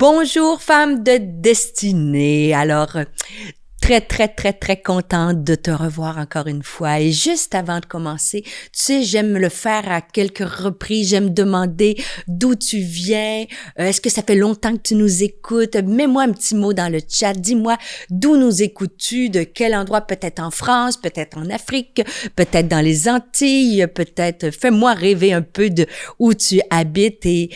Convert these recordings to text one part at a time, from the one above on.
Bonjour, femme de destinée. Alors, très contente de te revoir encore une fois. Et juste avant de commencer, tu sais, j'aime le faire à quelques reprises. J'aime demander d'où tu viens. Est-ce que ça fait longtemps que tu nous écoutes? Mets-moi un petit mot dans le chat. Dis-moi d'où nous écoutes-tu? De quel endroit? Peut-être en France, peut-être en Afrique, peut-être dans les Antilles, peut-être fais-moi rêver un peu de où tu habites et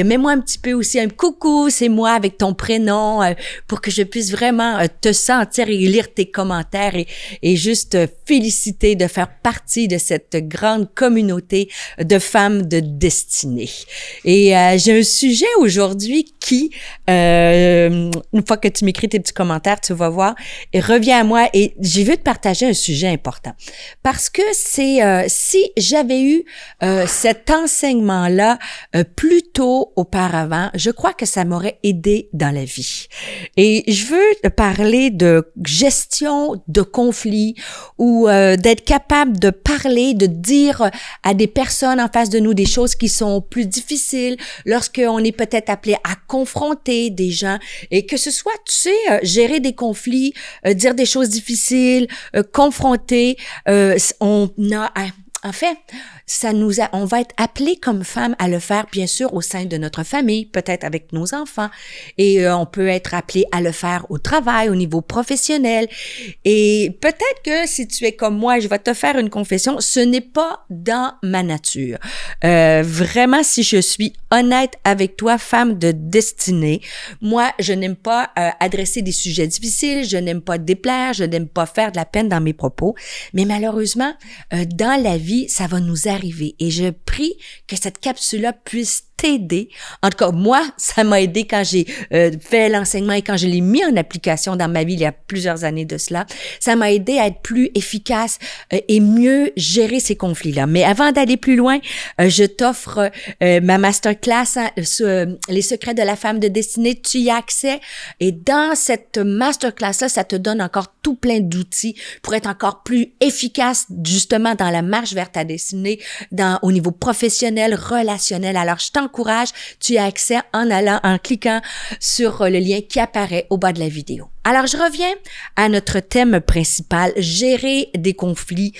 mets-moi un petit peu aussi un coucou, c'est moi avec ton prénom pour que je puisse vraiment te sentir et lire tes commentaires et juste féliciter de faire partie de cette grande communauté de femmes de destinée. Et j'ai un sujet aujourd'hui qui, une fois que tu m'écris tes petits commentaires, tu vas voir, et revient à moi et j'ai vu te partager un sujet important. Parce que c'est, si j'avais eu cet enseignement-là plus tôt auparavant, je crois que ça m'aurait aidé dans la vie. Et je veux te parler de gestion de conflits ou d'être capable de parler, de dire à des personnes en face de nous des choses qui sont plus difficiles lorsqu'on est peut-être appelé à confronter des gens et que ce soit, tu sais, gérer des conflits, dire des choses difficiles, confronter, on va être appelé comme femme à le faire, bien sûr, au sein de notre famille, peut-être avec nos enfants, et on peut être appelé à le faire au travail, au niveau professionnel. Et peut-être que si tu es comme moi, je vais te faire une confession, ce n'est pas dans ma nature. Vraiment, si je suis honnête avec toi, femme de destinée, moi, je n'aime pas adresser des sujets difficiles, je n'aime pas déplaire, je n'aime pas faire de la peine dans mes propos, mais malheureusement, dans la vie, ça va nous arriver. Et je prie que cette capsule-là puisse t'aider. En tout cas, moi, ça m'a aidé quand j'ai fait l'enseignement et quand je l'ai mis en application dans ma vie il y a plusieurs années de cela. Ça m'a aidé à être plus efficace et mieux gérer ces conflits-là. Mais avant d'aller plus loin, je t'offre ma masterclass, Les secrets de la femme de destinée. Tu y as accès. Et dans cette masterclass-là, ça te donne encore tout plein d'outils pour être encore plus efficace, justement, dans la marche vers ta destinée, au niveau professionnel, relationnel. Alors, je t'encourage, tu as accès en cliquant sur le lien qui apparaît au bas de la vidéo. Alors, je reviens à notre thème principal, gérer des conflits,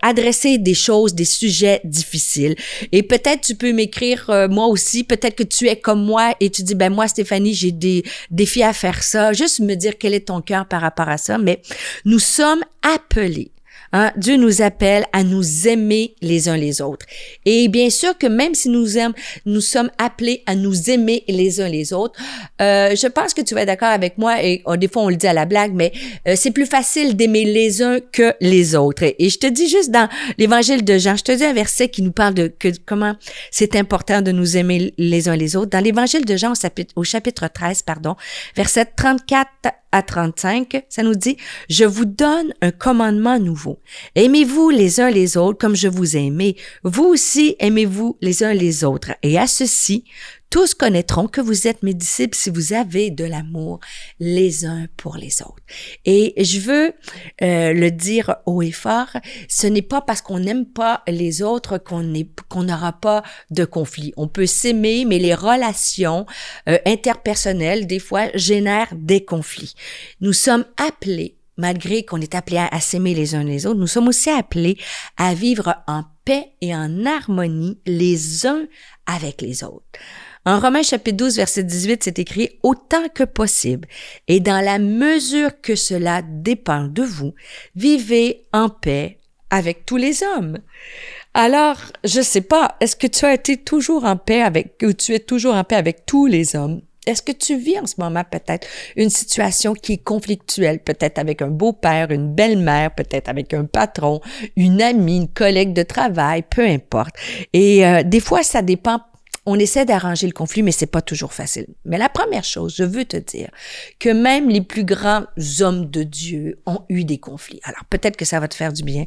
adresser des choses, des sujets difficiles. Et peut-être tu peux m'écrire, moi aussi, peut-être que tu es comme moi et tu dis, ben moi, Stéphanie, j'ai des défis à faire ça. Juste me dire quel est ton cœur par rapport à ça. Mais nous sommes appelés. Hein, Dieu nous appelle à nous aimer les uns les autres. Et bien sûr que même si nous sommes appelés à nous aimer les uns les autres, je pense que tu vas être d'accord avec moi, et des fois on le dit à la blague, mais c'est plus facile d'aimer les uns que les autres. Et je te dis juste dans l'évangile de Jean, je te dis un verset qui nous parle de comment c'est important de nous aimer les uns les autres. Dans l'évangile de Jean au chapitre 13, verset 34 à 35, ça nous dit « Je vous donne un commandement nouveau. Aimez-vous les uns les autres comme je vous ai aimé. Vous aussi aimez-vous les uns les autres. Et à ceci, tous connaîtront que vous êtes mes disciples si vous avez de l'amour les uns pour les autres. » Et je veux le dire haut et fort, ce n'est pas parce qu'on n'aime pas les autres qu'on n'aura pas de conflit. On peut s'aimer, mais les relations interpersonnelles, des fois, génèrent des conflits. Nous sommes appelés, malgré qu'on est appelés à s'aimer les uns les autres, nous sommes aussi appelés à vivre en paix et en harmonie les uns avec les autres. En Romains chapitre 12, verset 18, c'est écrit « Autant que possible, et dans la mesure que cela dépend de vous, vivez en paix avec tous les hommes. » Alors, je sais pas, est-ce que tu as été toujours en paix ou tu es toujours en paix avec tous les hommes? Est-ce que tu vis en ce moment peut-être une situation qui est conflictuelle, peut-être avec un beau-père, une belle-mère, peut-être avec un patron, une amie, une collègue de travail, peu importe. Et des fois, ça dépend. On essaie d'arranger le conflit, mais c'est pas toujours facile. Mais la première chose, je veux te dire que même les plus grands hommes de Dieu ont eu des conflits. Alors, peut-être que ça va te faire du bien.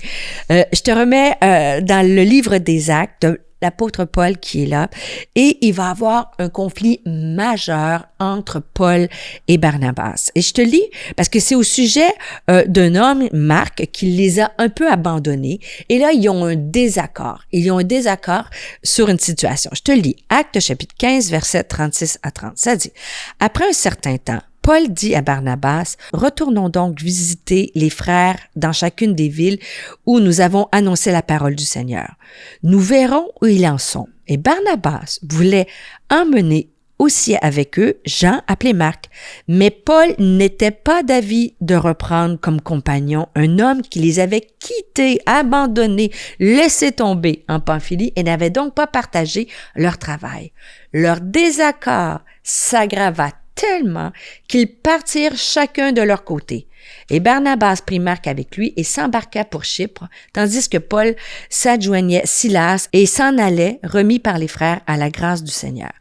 Je te remets dans le livre des Actes, l'apôtre Paul qui est là, et il va avoir un conflit majeur entre Paul et Barnabas. Et je te lis, parce que c'est au sujet d'un homme, Marc, qui les a un peu abandonnés, et là, ils ont un désaccord. Ils ont un désaccord sur une situation. Je te lis, Actes chapitre 15, versets 36 à 30. Ça dit, « Après un certain temps, Paul dit à Barnabas, « Retournons donc visiter les frères dans chacune des villes où nous avons annoncé la parole du Seigneur. Nous verrons où ils en sont. » Et Barnabas voulait emmener aussi avec eux Jean, appelé Marc. Mais Paul n'était pas d'avis de reprendre comme compagnon un homme qui les avait quittés, abandonnés, laissés tomber en Pamphylie et n'avait donc pas partagé leur travail. Leur désaccord s'aggrava tellement qu'ils partirent chacun de leur côté. Et Barnabas prit Marc avec lui et s'embarqua pour Chypre, tandis que Paul s'adjoignait Silas et s'en allait, remis par les frères à la grâce du Seigneur.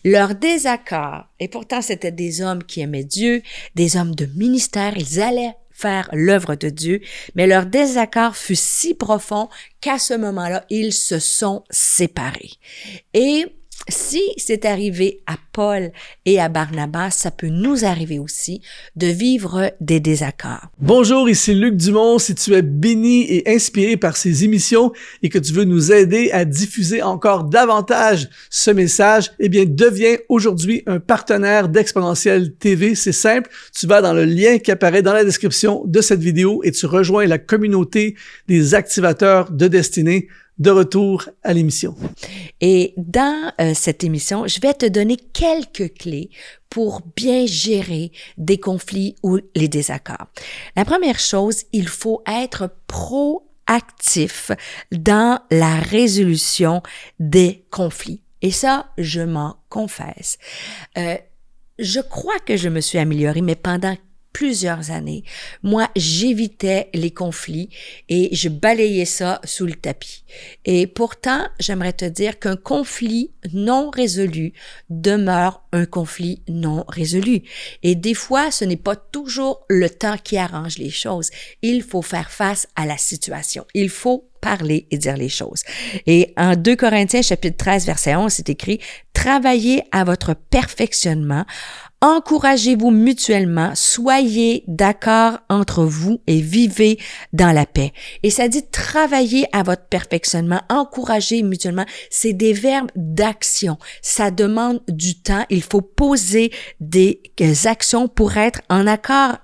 Leur désaccord, et pourtant c'était des hommes qui aimaient Dieu, des hommes de ministère, ils allaient faire l'œuvre de Dieu, mais leur désaccord fut si profond qu'à ce moment-là, ils se sont séparés. Et si c'est arrivé à Paul et à Barnabas, ça peut nous arriver aussi de vivre des désaccords. Bonjour, ici Luc Dumont. Si tu es béni et inspiré par ces émissions et que tu veux nous aider à diffuser encore davantage ce message, eh bien, deviens aujourd'hui un partenaire d'Exponentiel TV. C'est simple, tu vas dans le lien qui apparaît dans la description de cette vidéo et tu rejoins la communauté des activateurs de destinée. De retour à l'émission. Et dans cette émission, je vais te donner quelques clés pour bien gérer des conflits ou les désaccords. La première chose, il faut être proactif dans la résolution des conflits. Et ça, je m'en confesse. Je crois que je me suis améliorée, mais pendant plusieurs années, moi, j'évitais les conflits et je balayais ça sous le tapis. Et pourtant, j'aimerais te dire qu'un conflit non résolu demeure un conflit non résolu. Et des fois, ce n'est pas toujours le temps qui arrange les choses. Il faut faire face à la situation. Il faut parler et dire les choses. Et en 2 Corinthiens, chapitre 13, verset 11, c'est écrit « Travaillez à votre perfectionnement, encouragez-vous mutuellement, soyez d'accord entre vous et vivez dans la paix. » Et ça dit travailler à votre perfectionnement, encourager mutuellement. C'est des verbes d'action. Ça demande du temps. Il faut poser des actions pour être en accord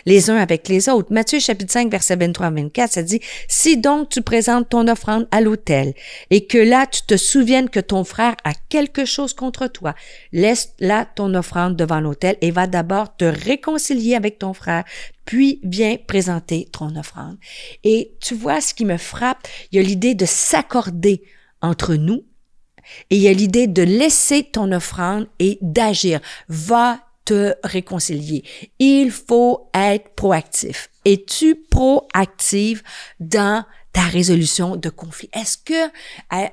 les uns avec les autres. Matthieu chapitre 5, verset 23-24, ça dit « Si donc tu présentes ton offrande à l'autel et que là tu te souviennes que ton frère a quelque chose contre toi, laisse là ton offrande devant l'autel et va d'abord te réconcilier avec ton frère, puis viens présenter ton offrande. » Et tu vois, ce qui me frappe, il y a l'idée de s'accorder entre nous et il y a l'idée de laisser ton offrande et d'agir. Va te réconcilier. Il faut être proactif. Es-tu proactive dans ta résolution de conflit? Est-ce que,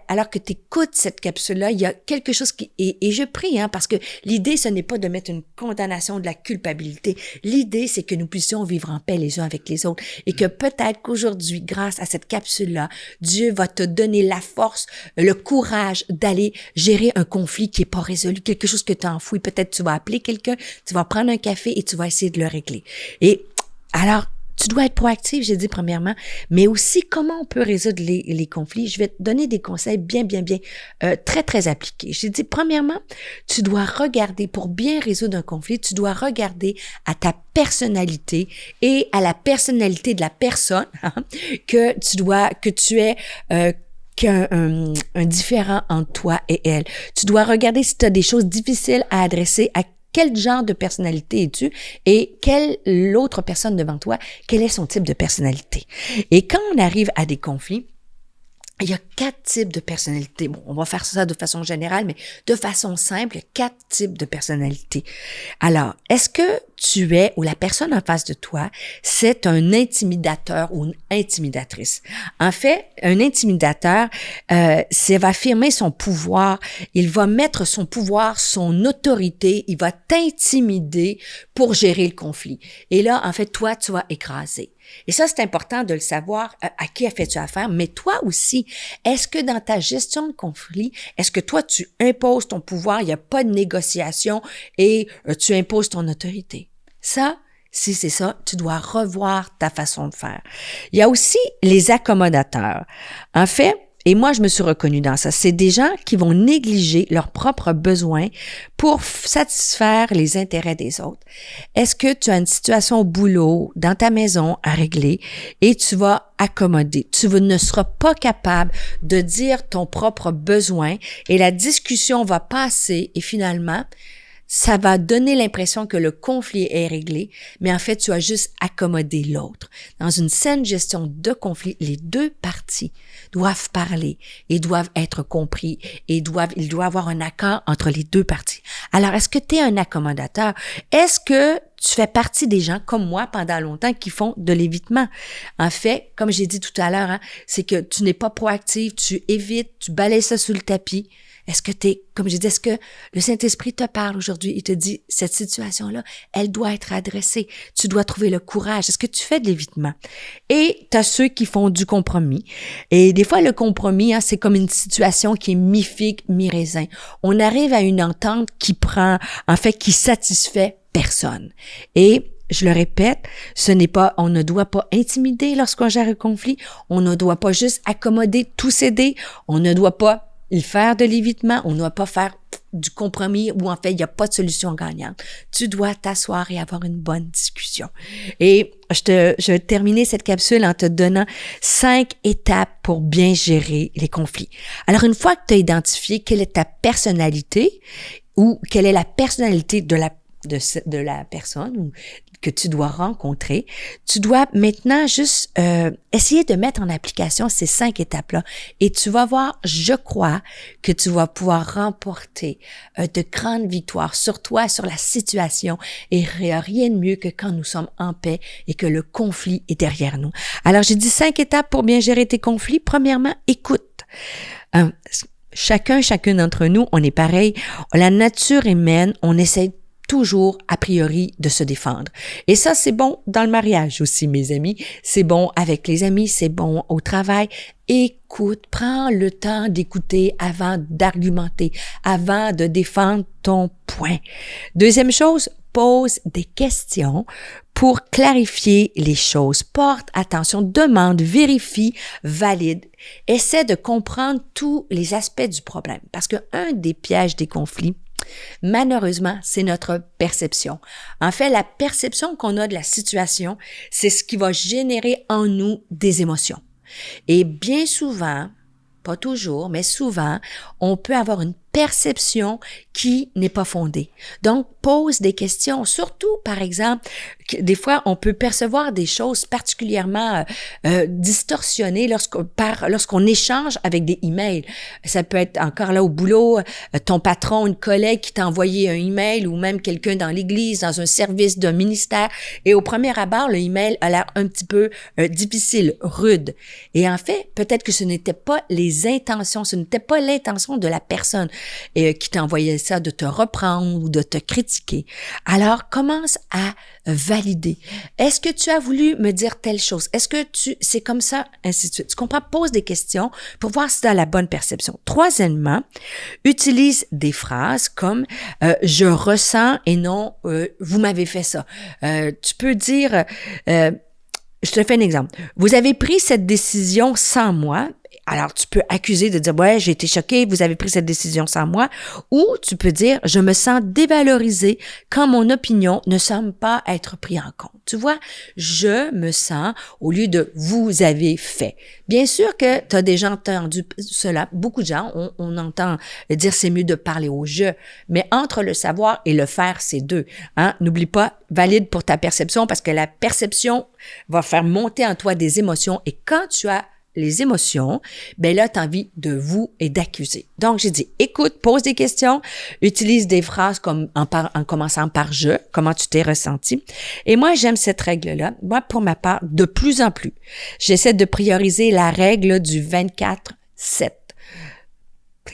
alors que tu écoutes cette capsule-là, il y a quelque chose qui... Et je prie, parce que l'idée, ce n'est pas de mettre une condamnation de la culpabilité. L'idée, c'est que nous puissions vivre en paix les uns avec les autres et que peut-être qu'aujourd'hui, grâce à cette capsule-là, Dieu va te donner la force, le courage d'aller gérer un conflit qui est pas résolu, quelque chose que tu as enfoui. Peut-être tu vas appeler quelqu'un, tu vas prendre un café et tu vas essayer de le régler. Et alors, tu dois être proactif, j'ai dit premièrement, mais aussi comment on peut résoudre les conflits. Je vais te donner des conseils bien, très, très appliqués. J'ai dit premièrement, tu dois regarder, pour bien résoudre un conflit, tu dois regarder à ta personnalité et à la personnalité de la personne que tu es qu'un différent entre toi et elle. Tu dois regarder si tu as des choses difficiles à adresser à quel genre de personnalité es-tu et quelle l'autre personne devant toi, quel est son type de personnalité. Et quand on arrive à des conflits, il y a 4 types de personnalités. Bon, on va faire ça de façon générale, mais de façon simple, il y a 4 types de personnalités. Alors, est-ce que tu es ou la personne en face de toi, c'est un intimidateur ou une intimidatrice. En fait, un intimidateur, ça va affirmer son pouvoir, il va mettre son pouvoir, son autorité, il va t'intimider pour gérer le conflit. Et là, en fait, toi, tu vas écraser. Et ça, c'est important de le savoir à qui fais-tu affaire, mais toi aussi, est-ce que dans ta gestion de conflit, est-ce que toi, tu imposes ton pouvoir, il n'y a pas de négociation et tu imposes ton autorité? Ça, si c'est ça, tu dois revoir ta façon de faire. Il y a aussi les accommodateurs. En fait, et moi, je me suis reconnue dans ça. C'est des gens qui vont négliger leurs propres besoins pour satisfaire les intérêts des autres. Est-ce que tu as une situation au boulot, dans ta maison à régler et tu vas accommoder? Tu ne seras pas capable de dire ton propre besoin et la discussion va passer et finalement, ça va donner l'impression que le conflit est réglé, mais en fait, tu as juste accommodé l'autre. Dans une saine gestion de conflit, les deux parties doivent parler et doivent être compris et il doit y avoir un accord entre les deux parties. Alors, est-ce que tu es un accommodateur? Est-ce que tu fais partie des gens comme moi pendant longtemps qui font de l'évitement? En fait, comme j'ai dit tout à l'heure, c'est que tu n'es pas proactive, tu évites, tu balayes ça sous le tapis. Est-ce que comme j'ai dit, est-ce que le Saint-Esprit te parle aujourd'hui et te dit, cette situation-là, elle doit être adressée. Tu dois trouver le courage. Est-ce que tu fais de l'évitement? Et tu as ceux qui font du compromis. Et des fois, le compromis, c'est comme une situation qui est mi-figue, mi-raisin. On arrive à une entente qui qui satisfait personne. Et je le répète, on ne doit pas intimider lorsqu'on gère un conflit. On ne doit pas juste accommoder, tout céder. On ne doit pas faire de l'évitement, on ne doit pas faire du compromis où en fait il n'y a pas de solution gagnante. Tu dois t'asseoir et avoir une bonne discussion. Et je vais terminer cette capsule en te donnant 5 étapes pour bien gérer les conflits. Alors une fois que tu as identifié quelle est ta personnalité ou quelle est la personnalité de la personne ou que tu dois rencontrer, tu dois maintenant juste essayer de mettre en application ces 5 étapes-là et tu vas voir, je crois, que tu vas pouvoir remporter de grandes victoires sur toi, sur la situation et il n'y a rien de mieux que quand nous sommes en paix et que le conflit est derrière nous. Alors, j'ai dit 5 étapes pour bien gérer tes conflits. Premièrement, écoute. Chacune d'entre nous, on est pareil. La nature humaine, on essaie toujours, a priori, de se défendre. Et ça, c'est bon dans le mariage aussi, mes amis. C'est bon avec les amis, c'est bon au travail. Écoute, prends le temps d'écouter avant d'argumenter, avant de défendre ton point. Deuxième chose, pose des questions pour clarifier les choses. Porte attention, demande, vérifie, valide. Essaie de comprendre tous les aspects du problème. Parce que un des pièges des conflits, malheureusement, c'est notre perception. En fait, la perception qu'on a de la situation, c'est ce qui va générer en nous des émotions. Et bien souvent, pas toujours, mais souvent, on peut avoir une perception qui n'est pas fondée. Donc, pose des questions, surtout, par exemple, des fois, on peut percevoir des choses particulièrement distorsionnées lorsqu'on échange avec des emails. Ça peut être encore là au boulot, ton patron, une collègue qui t'a envoyé un email ou même quelqu'un dans l'église, dans un service d'un ministère. Et au premier abord, le email a l'air un petit peu difficile, rude. Et en fait, peut-être que ce n'était pas l'intention de la personne qui t'a envoyé ça de te reprendre ou de te critiquer. Alors, commence à valider. Est-ce que tu as voulu me dire telle chose? Est-ce que c'est comme ça? Ainsi de suite. Tu comprends? Pose des questions pour voir si tu as la bonne perception. Troisièmement, utilise des phrases comme je ressens et non vous m'avez fait ça. Tu peux dire je te fais un exemple. Vous avez pris cette décision sans moi. Alors, tu peux accuser de dire, ouais, j'ai été choquée, vous avez pris cette décision sans moi. Ou tu peux dire, je me sens dévalorisée quand mon opinion ne semble pas être prise en compte. Tu vois, je me sens au lieu de vous avez fait. Bien sûr que tu as déjà entendu cela. Beaucoup de gens, on entend dire c'est mieux de parler au je. Mais entre le savoir et le faire, c'est deux. Hein? N'oublie pas, valide pour ta perception parce que la perception va faire monter en toi des émotions et quand tu as les émotions, ben là, tu as envie de vous et d'accuser. Donc, j'ai dit, écoute, pose des questions, utilise des phrases comme en commençant par « je », comment tu t'es ressenti. Et moi, j'aime cette règle-là. Moi, pour ma part, de plus en plus, j'essaie de prioriser la règle du 24-7.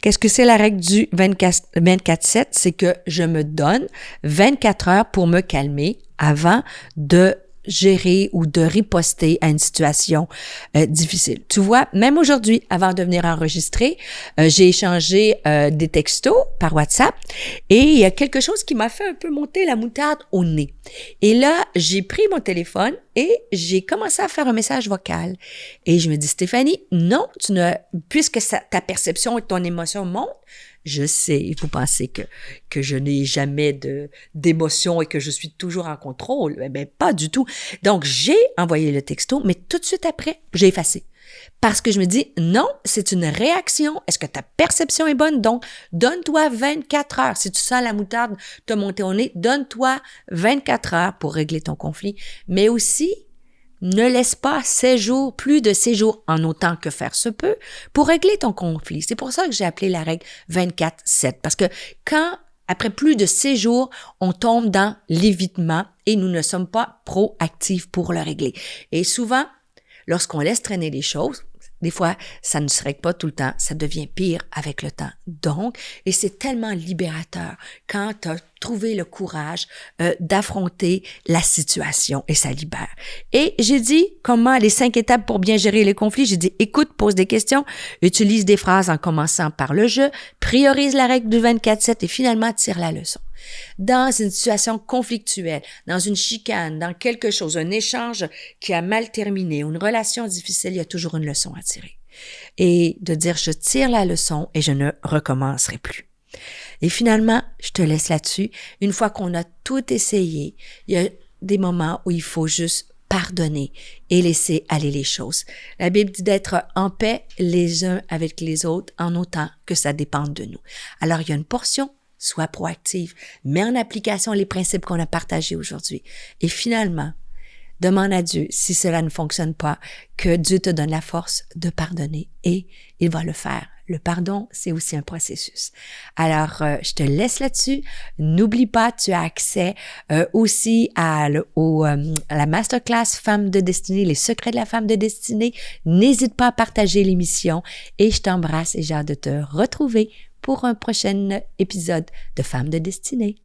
Qu'est-ce que c'est la règle du 24-7? C'est que je me donne 24 heures pour me calmer avant de gérer ou de riposter à une situation difficile. Tu vois, même aujourd'hui, avant de venir enregistrer, j'ai échangé des textos par WhatsApp et il y a quelque chose qui m'a fait un peu monter la moutarde au nez. Et là, j'ai pris mon téléphone et j'ai commencé à faire un message vocal. Et je me dis, Stéphanie, non, puisque ta perception et ton émotion montent, je sais, vous pensez que je n'ai jamais d'émotion et que je suis toujours en contrôle. Ben, pas du tout. Donc, j'ai envoyé le texto, mais tout de suite après, j'ai effacé. Parce que je me dis, non, c'est une réaction. Est-ce que ta perception est bonne? Donc, donne-toi 24 heures. Si tu sens la moutarde te monter au nez, donne-toi 24 heures pour régler ton conflit. Mais aussi, ne laisse pas 16 jours, plus de 6 jours en autant que faire se peut pour régler ton conflit. C'est pour ça que j'ai appelé la règle 24-7. Parce que quand, après plus de 6 jours, on tombe dans l'évitement et nous ne sommes pas proactifs pour le régler. Et souvent, lorsqu'on laisse traîner les choses, des fois, ça ne se règle pas tout le temps, ça devient pire avec le temps. Donc, et c'est tellement libérateur quand tu as trouvé le courage d'affronter la situation et ça libère. Et j'ai dit comment les 5 étapes pour bien gérer les conflits. J'ai dit écoute, pose des questions, utilise des phrases en commençant par le je, priorise la règle du 24-7 et finalement tire la leçon. Dans une situation conflictuelle, dans une chicane, dans quelque chose, un échange qui a mal terminé, une relation difficile, il y a toujours une leçon à tirer. Et de dire je tire la leçon et je ne recommencerai plus. Et finalement, je te laisse là-dessus. Une fois qu'on a tout essayé, il y a des moments où il faut juste pardonner et laisser aller les choses. La Bible dit d'être en paix les uns avec les autres en autant que ça dépende de nous. Alors, il y a une portion. Sois proactive, mets en application les principes qu'on a partagés aujourd'hui. Et finalement, demande à Dieu, si cela ne fonctionne pas, que Dieu te donne la force de pardonner et il va le faire. Le pardon, c'est aussi un processus. Alors, je te laisse là-dessus. N'oublie pas, tu as accès aussi à la masterclass Femme de destinée, les secrets de la femme de destinée. N'hésite pas à partager l'émission et je t'embrasse et j'ai hâte de te retrouver pour un prochain épisode de Femmes de destinée.